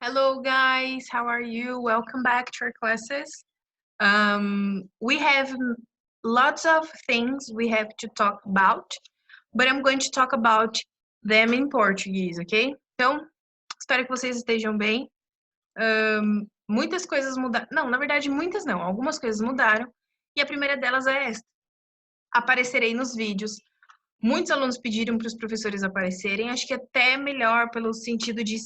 Hello guys, how are you? Welcome back to our classes. We have lots of things we have to talk about, but I'm going to talk about them in Portuguese, ok? Então, espero que vocês estejam bem. Muitas coisas mudaram. Não, na verdade, muitas não. Algumas coisas mudaram. E a primeira delas é esta. Aparecerei nos vídeos. Muitos alunos pediram para os professores aparecerem. Acho que até melhor pelo sentido de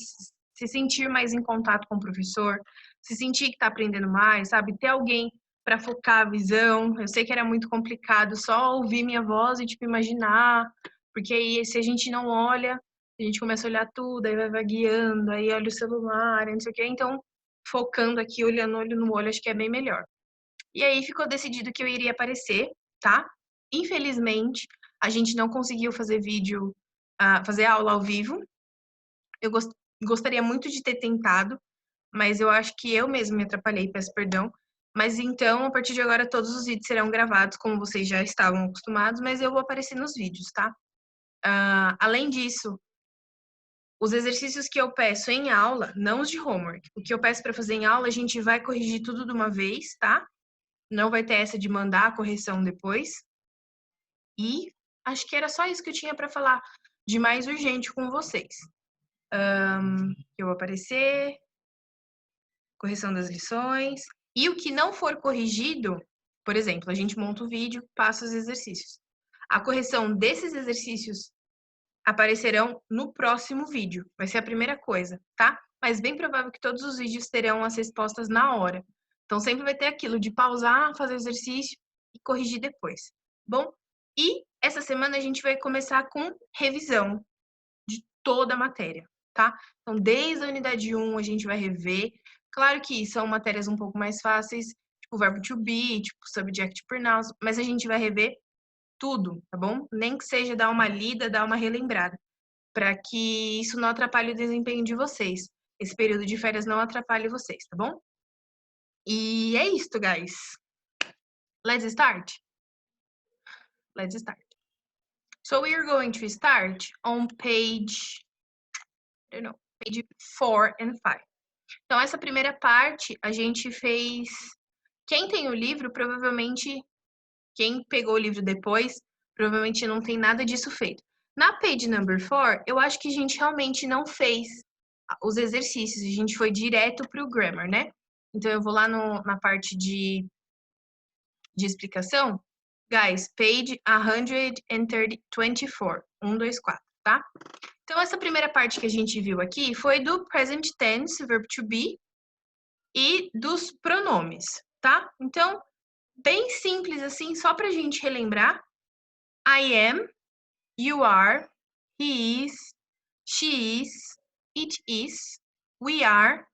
se sentir mais em contato com o professor, se sentir que está aprendendo mais, sabe? Ter alguém para focar a visão. Eu sei que era muito complicado só ouvir minha voz e, tipo, imaginar, porque aí se a gente não olha, a gente começa a olhar tudo, aí vai vagueando, aí olha o celular, não sei o quê. Então, focando aqui, olhando olho no olho, acho que é bem melhor. E aí ficou decidido que eu iria aparecer, tá? Infelizmente, a gente não conseguiu fazer vídeo, fazer aula ao vivo. Eu gostaria muito de ter tentado, mas eu acho que eu mesma me atrapalhei, peço perdão. Mas então, a partir de agora, todos os vídeos serão gravados, como vocês já estavam acostumados, mas eu vou aparecer nos vídeos, tá? Além disso, os exercícios que eu peço em aula, não os de homework, o que eu peço para fazer em aula, a gente vai corrigir tudo de uma vez, tá? Não vai ter essa de mandar a correção depois. E acho que era só isso que eu tinha para falar de mais urgente com vocês. Eu vou aparecer, correção das lições. E o que não for corrigido, por exemplo, a gente monta o vídeo, passa os exercícios. A correção desses exercícios aparecerão no próximo vídeo. Vai ser a primeira coisa, tá? Mas bem provável que todos os vídeos terão as respostas na hora. Então sempre vai ter aquilo de pausar, fazer o exercício e corrigir depois. Bom, e essa semana a gente vai começar com revisão de toda a matéria, tá? Então, desde a unidade 1 a gente vai rever. Claro que são matérias um pouco mais fáceis, tipo verbo to be, tipo subject pronouns, mas a gente vai rever tudo, tá bom? Nem que seja dar uma lida, dar uma relembrada, para que isso não atrapalhe o desempenho de vocês. Esse período de férias não atrapalhe vocês, tá bom? E é isso, guys. Let's start? Let's start. So we are going to start on page 4 and 5. Então, essa primeira parte a gente fez. Quem tem o livro, provavelmente, quem pegou o livro depois, provavelmente não tem nada disso feito. Na page number 4, eu acho que a gente realmente não fez os exercícios, a gente foi direto para o grammar, né? Então, eu vou lá na parte de explicação. Guys, page 124, 124, tá? Então, essa primeira parte que a gente viu aqui foi do present tense, verb to be, e dos pronomes, tá? Então, bem simples assim, só pra gente relembrar. I am, you are, he is, she is, it is, we are,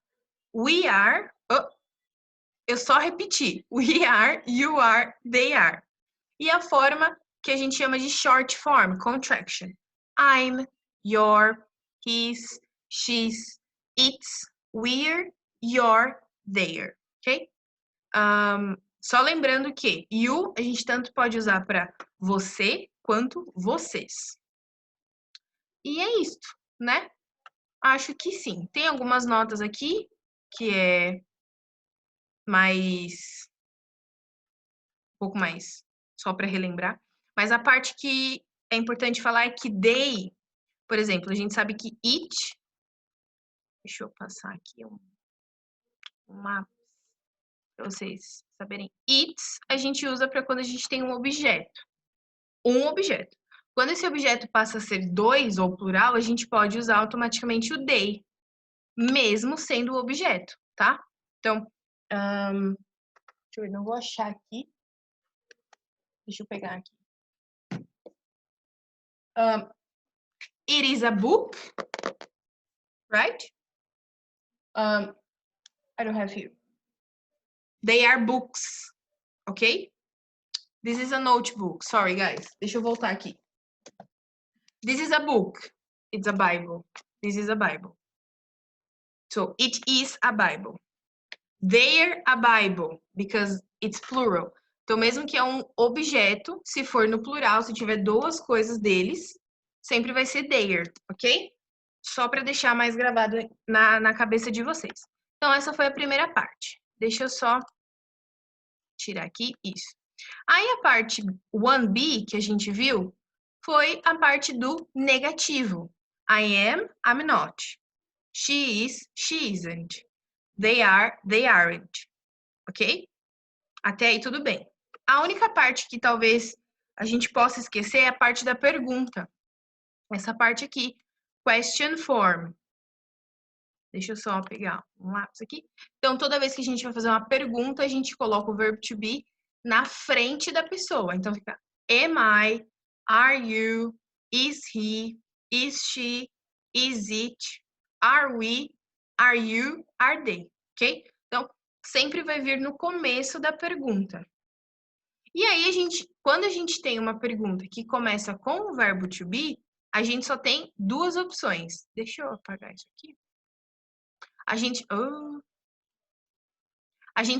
oh, eu só repeti. We are, you are, they are. E a forma que a gente chama de short form, contraction. I'm, your, his, she's, it's, we're, your, their, ok? Só lembrando que you a gente tanto pode usar para você quanto vocês. E é isto, né? Acho que sim. Tem algumas notas aqui que é mais um pouco mais só para relembrar, mas a parte que é importante falar é que they, por exemplo, a gente sabe que it, deixa eu passar aqui um mapa para vocês saberem. It's a gente usa para quando a gente tem um objeto. Um objeto. Quando esse objeto passa a ser dois ou plural, a gente pode usar automaticamente o they, mesmo sendo o objeto, tá? Então, deixa eu ver, não vou achar aqui. Deixa eu pegar aqui. It is a book, right? I don't have here. They are books, ok? This is a notebook. Sorry, guys. Deixa eu voltar aqui. This is a book. It's a Bible. This is a Bible. So, it is a Bible. They're a Bible, because it's plural. Então, mesmo que é um objeto, se for no plural, se tiver duas coisas deles, sempre vai ser their, ok? só para deixar mais gravado na cabeça de vocês. Então, essa foi a primeira parte. Deixa eu só tirar aqui isso. Aí, a parte 1B que a gente viu foi a parte do negativo. I am, I'm not. She is, she isn't. They are, they aren't. Ok? Até aí tudo bem. A única parte que talvez a gente possa esquecer é a parte da pergunta. Essa parte aqui, question form. Deixa eu só pegar um lápis aqui. Então, toda vez que a gente vai fazer uma pergunta, a gente coloca o verbo to be na frente da pessoa. Então, fica am I, are you, is he, is she, is it, are we, are you, are they, ok? Então, sempre vai vir no começo da pergunta. E aí, quando a gente tem uma pergunta que começa com o verbo to be, a gente só tem duas opções. Deixa eu apagar isso aqui. A gente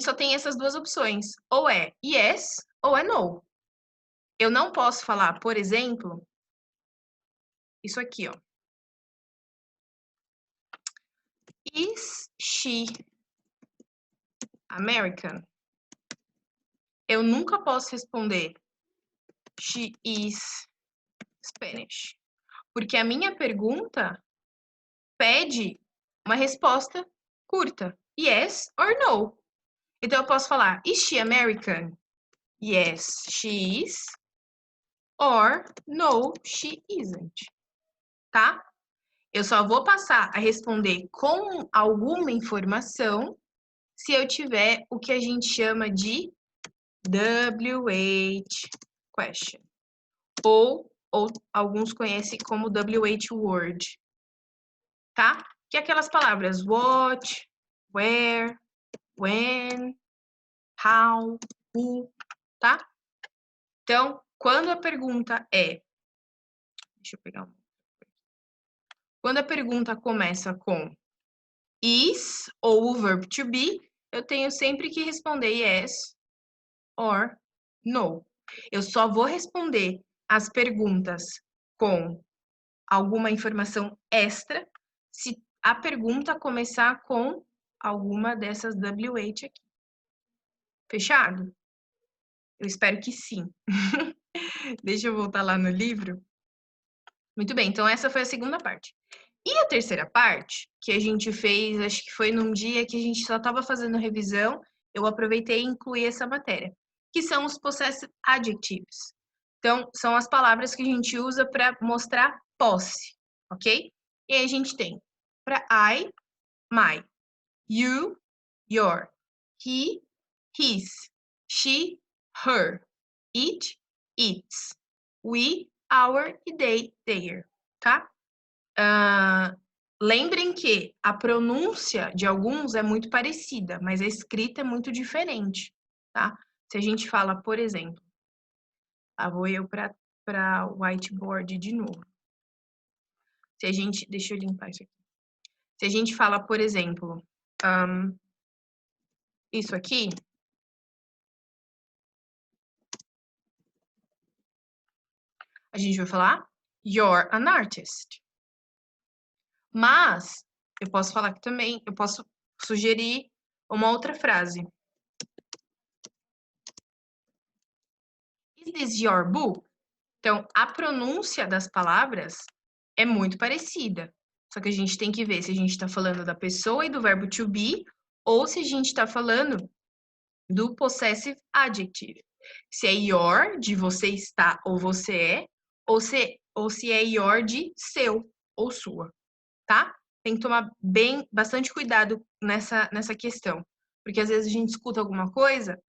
só tem essas duas opções. Ou é yes ou é no. Eu não posso falar, por exemplo, isso aqui, ó. Is she American? Eu nunca posso responder she is Spanish. Porque a minha pergunta pede uma resposta curta. Yes or no. Então, eu posso falar, is she American? Yes, she is. Or, no, she isn't. Tá? Eu só vou passar a responder com alguma informação se eu tiver o que a gente chama de WH question. Ou alguns conhecem como WH word. Tá? Que é aquelas palavras what, where, when, how, who, tá? Então, quando a pergunta é... Deixa eu pegar um... Quando a pergunta começa com is ou o verbo to be, eu tenho sempre que responder yes or no. Eu só vou responder as perguntas com alguma informação extra se a pergunta começar com alguma dessas WH aqui. Fechado? Eu espero que sim. Deixa eu voltar lá no livro. Muito bem, então essa foi a segunda parte. E a terceira parte, que a gente fez, acho que foi num dia que a gente só estava fazendo revisão, eu aproveitei e incluí essa matéria, que são os possessive adjectives. Então, são as palavras que a gente usa para mostrar posse, ok? E aí a gente tem para I, my, you, your, he, his, she, her, it, its, we, our e they, their, tá? Lembrem que a pronúncia de alguns é muito parecida, mas a escrita é muito diferente, tá? Se a gente fala, por exemplo, vou eu para whiteboard de novo. Se a gente, deixa eu limpar isso aqui. Se a gente fala, por exemplo, isso aqui, a gente vai falar you're an artist. Mas eu posso falar que também, eu posso sugerir uma outra frase. Is this your book? Então, a pronúncia das palavras é muito parecida. Só que a gente tem que ver se a gente está falando da pessoa e do verbo to be ou se a gente está falando do possessive adjective. Se é your, de você está ou você é, ou se é your de seu ou sua, tá? Tem que tomar bastante cuidado nessa questão. Porque às vezes a gente escuta alguma coisa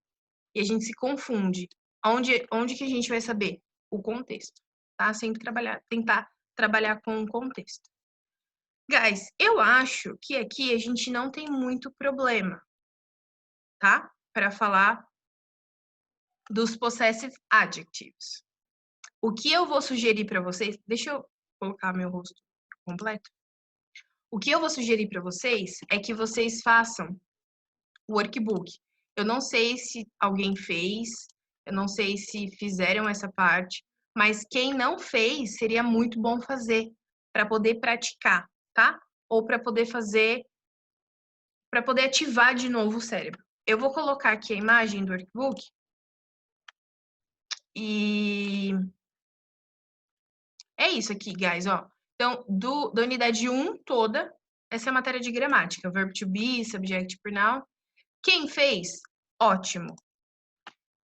e a gente se confunde. Onde que a gente vai saber? O contexto, tá? Sempre tentar trabalhar com o contexto. Guys, eu acho que aqui a gente não tem muito problema, tá? Para falar dos possessive adjectives. O que eu vou sugerir para vocês... Deixa eu colocar meu rosto completo. O que eu vou sugerir para vocês é que vocês façam o workbook. Eu não sei se alguém fez, eu não sei se fizeram essa parte, mas quem não fez, seria muito bom fazer, para poder praticar, tá? Ou para poder ativar de novo o cérebro. Eu vou colocar aqui a imagem do workbook e é isso aqui, guys, ó. Então, da unidade 1 toda, essa é a matéria de gramática, verbo to be, subject, pronoun. Quem fez? Ótimo.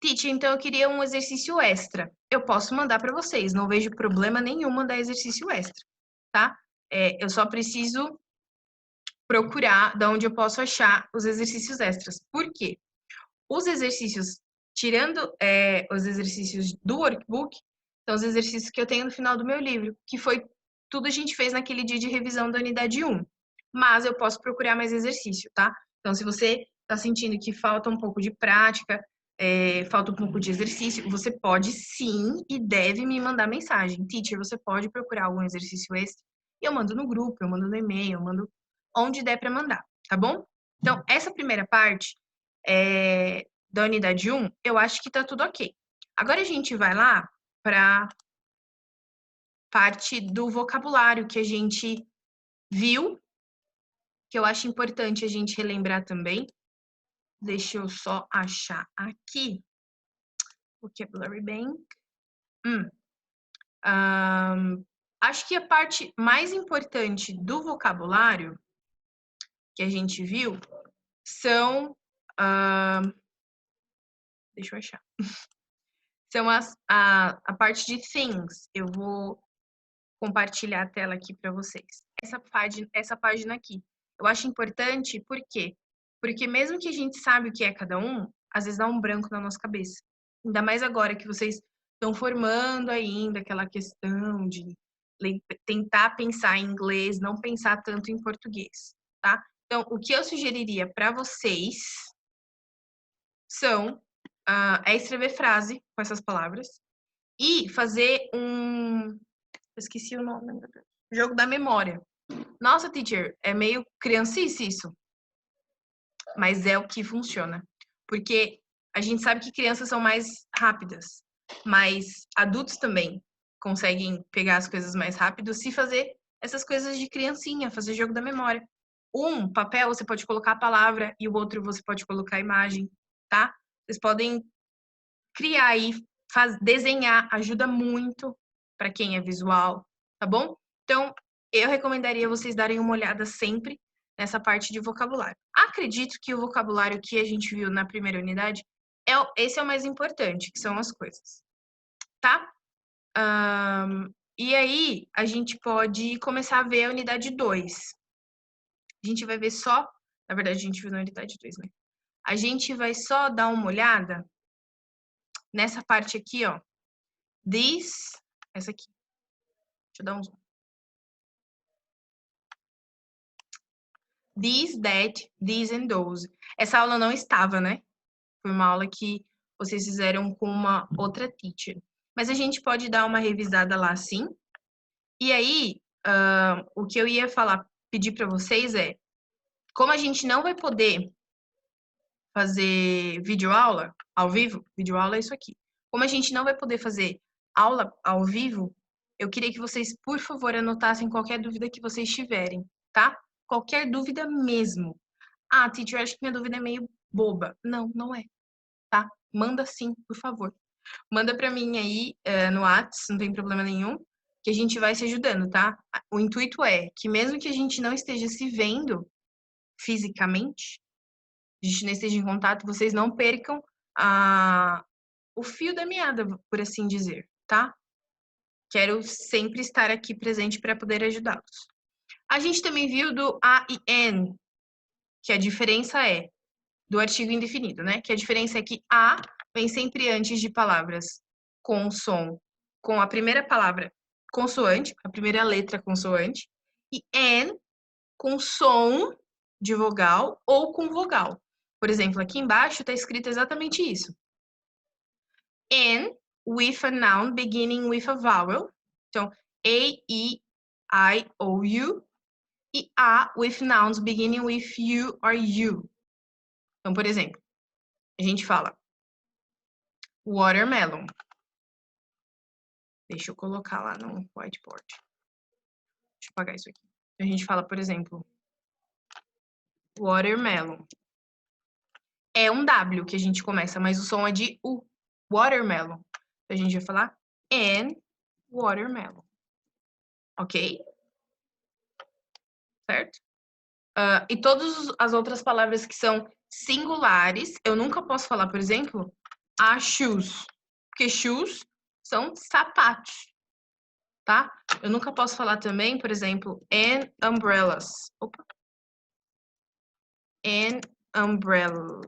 Teacher, então eu queria um exercício extra. Eu posso mandar para vocês, não vejo problema nenhum mandar exercício extra, tá? Eu só preciso procurar de onde eu posso achar os exercícios extras. Por quê? Os exercícios, tirando os exercícios do workbook, são os exercícios que eu tenho no final do meu livro, que foi tudo a gente fez naquele dia de revisão da unidade 1. Mas eu posso procurar mais exercício, tá? Então, se você está sentindo que falta um pouco de prática, falta um pouco de exercício, você pode sim e deve me mandar mensagem. Teacher, você pode procurar algum exercício extra? E eu mando no grupo, eu mando no e-mail, eu mando onde der para mandar, tá bom? Então, essa primeira parte da unidade 1, eu acho que tá tudo ok. Agora a gente vai lá para parte do vocabulário que a gente viu, que eu acho importante a gente relembrar também. Deixa eu só achar aqui. Vocabulary Bank. Acho que a parte mais importante do vocabulário que a gente viu são... deixa eu achar. São a parte de things. Eu vou compartilhar a tela aqui para vocês. Essa página aqui. Eu acho importante, por quê? Porque mesmo que a gente sabe o que é cada um, às vezes dá um branco na nossa cabeça. Ainda mais agora que vocês estão formando ainda aquela questão de tentar pensar em inglês, não pensar tanto em português, tá? Então, o que eu sugeriria para vocês é escrever frase com essas palavras e fazer esqueci o nome, meu Deus. Jogo da memória. Nossa, teacher, é meio criancice isso. Mas é o que funciona. Porque a gente sabe que crianças são mais rápidas, mas adultos também conseguem pegar as coisas mais rápido se fazer essas coisas de criancinha, fazer jogo da memória. Um papel você pode colocar a palavra e o outro você pode colocar a imagem, tá? Vocês podem criar e desenhar, ajuda muito para quem é visual, tá bom? Então, eu recomendaria vocês darem uma olhada sempre nessa parte de vocabulário. Acredito que o vocabulário que a gente viu na primeira unidade, esse é o mais importante, que são as coisas, tá? E aí, a gente pode começar a ver a unidade 2. A gente vai ver só... Na verdade, a gente viu na unidade 2, né? A gente vai só dar uma olhada nessa parte aqui, ó. Essa aqui. Deixa eu dar um zoom. This, that, these and those. Essa aula não estava, né? Foi uma aula que vocês fizeram com uma outra teacher. Mas a gente pode dar uma revisada lá, sim. E aí, o que eu ia pedir para vocês como a gente não vai poder fazer videoaula ao vivo, videoaula é isso aqui. Como a gente não vai poder fazer aula ao vivo, eu queria que vocês, por favor, anotassem qualquer dúvida que vocês tiverem, tá? Qualquer dúvida mesmo. Ah, teacher, acho que minha dúvida é meio boba. Não, não é, tá? Manda sim, por favor. Manda para mim aí no WhatsApp, não tem problema nenhum, que a gente vai se ajudando, tá? O intuito é que mesmo que a gente não esteja se vendo fisicamente, a gente não esteja em contato, vocês não percam o fio da meada, por assim dizer, tá? Quero sempre estar aqui presente para poder ajudá-los. A gente também viu do a e n, que a diferença do artigo indefinido, né? Que a diferença é que a vem sempre antes de palavras com som, com a primeira palavra consoante, a primeira letra consoante, e n com som de vogal ou com vogal. Por exemplo, aqui embaixo está escrito exatamente isso. N with a noun beginning with a vowel. Então, A, E, I, O, U. E A with nouns beginning with you or you. Então, por exemplo, a gente fala watermelon. Deixa eu colocar lá no whiteboard. Deixa eu apagar isso aqui. A gente fala, por exemplo, watermelon. É um W que a gente começa, mas o som é de U. Watermelon. A gente vai falar and watermelon. Ok? Certo? E todas as outras palavras que são singulares, eu nunca posso falar, por exemplo, a shoes. Porque shoes são sapatos, tá? Eu nunca posso falar também, por exemplo, and umbrellas. Opa. And umbrellas.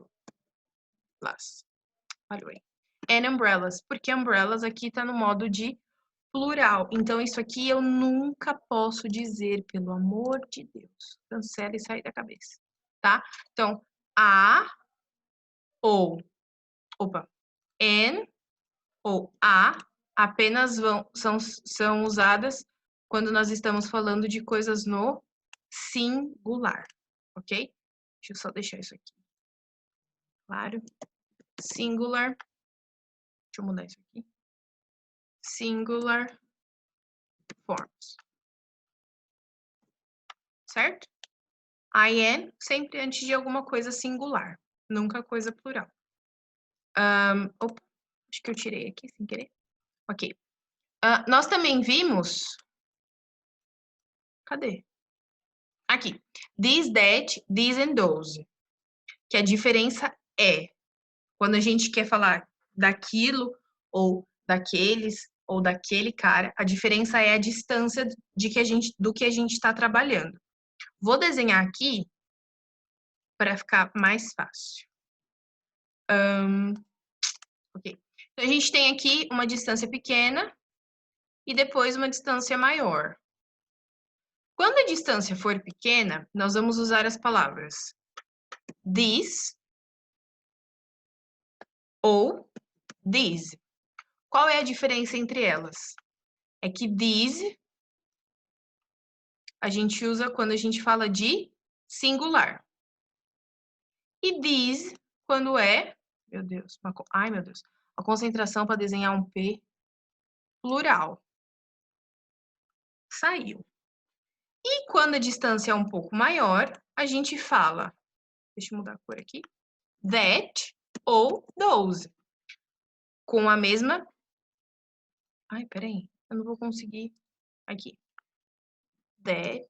Olha aí. And umbrellas, porque umbrellas aqui tá no modo de plural. Então, isso aqui eu nunca posso dizer, pelo amor de Deus. Cancela e sai da cabeça, tá? Então, a ou, opa, and ou a apenas são usadas quando nós estamos falando de coisas no singular, ok? Deixa eu só deixar isso aqui. Claro. Singular. Deixa eu mudar isso aqui. Singular forms. Certo? I am sempre antes de alguma coisa singular, nunca coisa plural. Opa, acho que eu tirei aqui sem querer. Ok. Nós também vimos... Cadê? Aqui. This, that, this and those. Que a diferença é quando a gente quer falar daquilo ou daqueles ou daquele cara, a diferença é a distância do que a gente está trabalhando. Vou desenhar aqui para ficar mais fácil. Ok. Então, a gente tem aqui uma distância pequena e depois uma distância maior. Quando a distância for pequena, nós vamos usar as palavras this ou these. Qual é a diferença entre elas? É que these a gente usa quando a gente fala de singular. E these quando é... Meu Deus. Ai, meu Deus. A concentração para desenhar um P plural. Saiu. E quando a distância é um pouco maior, a gente fala... Deixa eu mudar a cor aqui. That ou those. Com a mesma... Ai, peraí. Eu não vou conseguir... Aqui. That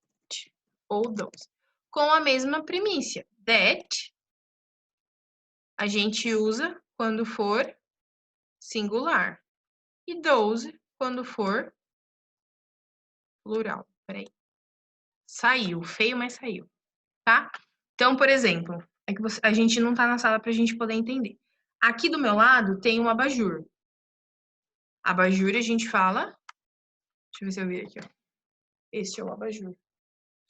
ou those. Com a mesma primícia. That a gente usa quando for singular. E those quando for plural. Peraí. Saiu. Feio, mas saiu. Tá? Então, por exemplo, é que a gente não tá na sala pra gente poder entender. Aqui do meu lado tem um abajur. Abajur a gente fala... Deixa eu ver se eu vi aqui, ó. Este é o abajur.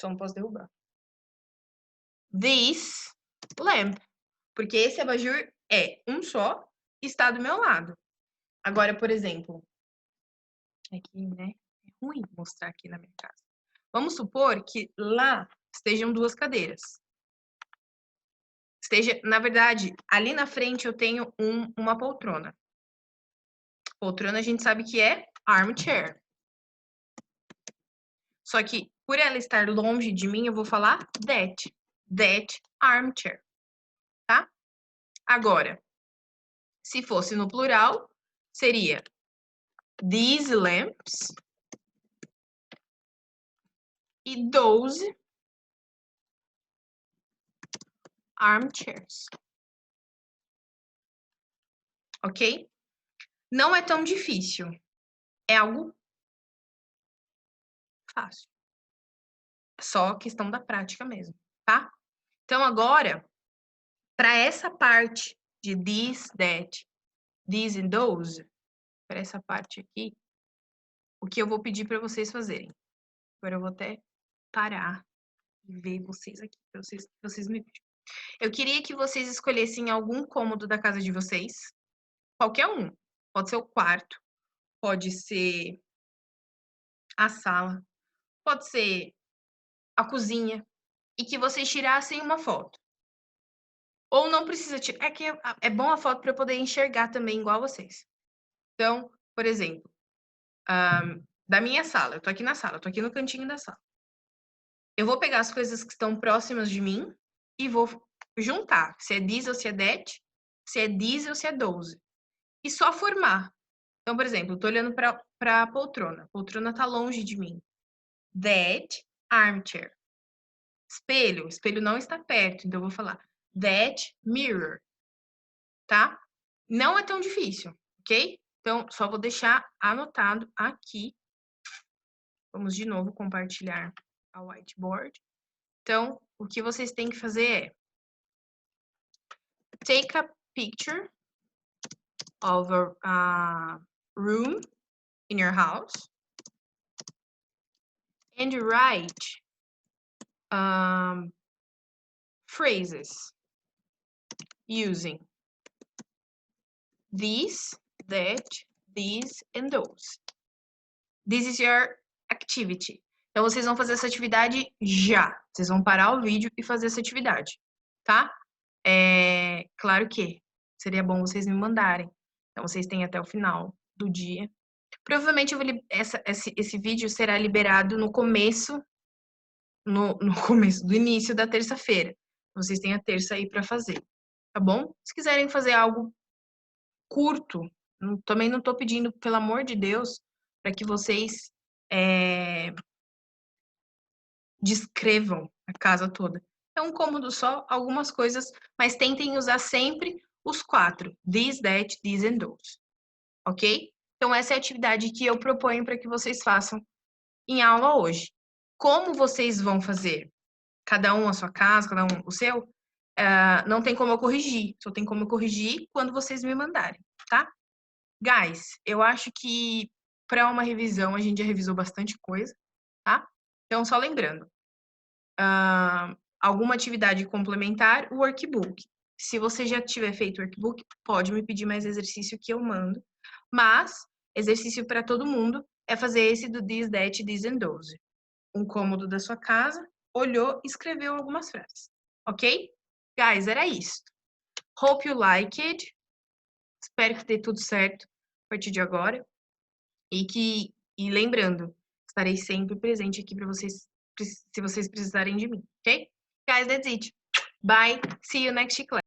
Só não posso derrubar. This lamp. Porque esse abajur é um só e está do meu lado. Agora, por exemplo... Aqui, né? É ruim mostrar aqui na minha casa. Vamos supor que lá estejam duas cadeiras. Na verdade, ali na frente eu tenho uma poltrona. Poltrona a gente sabe que é armchair. Só que, por ela estar longe de mim, eu vou falar that. That armchair. Tá? Agora, se fosse no plural, seria these lamps e those armchairs. Ok? Não é tão difícil. É algo fácil. Só questão da prática mesmo, tá? Então, agora, para essa parte de this, that, these and those, para essa parte aqui, o que eu vou pedir para vocês fazerem? Agora eu vou até parar e ver vocês aqui, para vocês me vejam. Eu queria que vocês escolhessem algum cômodo da casa de vocês, qualquer um. Pode ser o quarto, pode ser a sala, pode ser a cozinha, e que vocês tirassem uma foto. Ou não precisa tirar, é que é bom a foto para eu poder enxergar também igual vocês. Então, por exemplo, da minha sala, eu tô aqui na sala, tô aqui no cantinho da sala. Eu vou pegar as coisas que estão próximas de mim e vou juntar. Se é this ou se é that, se é this ou se é those. E só formar. Então, por exemplo, eu tô olhando para a poltrona. A poltrona tá longe de mim. That armchair. Espelho. O espelho não está perto. Então, eu vou falar that mirror. Tá? Não é tão difícil, ok? Então, só vou deixar anotado aqui. Vamos de novo compartilhar a whiteboard. Então, o que vocês têm que fazer é take a picture of a room in your house and write phrases using this, that, these, and those. This is your activity. Então, vocês vão fazer essa atividade já. Vocês vão parar o vídeo e fazer essa atividade, tá? Claro que seria bom vocês me mandarem. Então, vocês têm até o final do dia. Provavelmente esse vídeo será liberado no começo, no começo do início da terça-feira. Vocês têm a terça aí para fazer, tá bom? Se quiserem fazer algo curto, também não tô pedindo, pelo amor de Deus, para que vocês descrevam a casa toda. É um cômodo só, algumas coisas, mas tentem usar sempre os 4. This, that, these and those. Ok? Então, essa é a atividade que eu proponho para que vocês façam em aula hoje. Como vocês vão fazer? Cada um a sua casa, cada um o seu? Não tem como eu corrigir. Só tem como eu corrigir quando vocês me mandarem, tá? Guys, eu acho que para uma revisão a gente já revisou bastante coisa, tá? Então, só lembrando. Alguma atividade complementar, o workbook. Se você já tiver feito o workbook, pode me pedir mais exercício que eu mando. Mas, exercício para todo mundo é fazer esse do this, that, this and those. Um cômodo da sua casa, olhou e escreveu algumas frases. Ok? Guys, era isso. Hope you like it. Espero que dê tudo certo a partir de agora. E lembrando, estarei sempre presente aqui para vocês, se vocês precisarem de mim, ok? Guys, that's it. Bye. See you next class.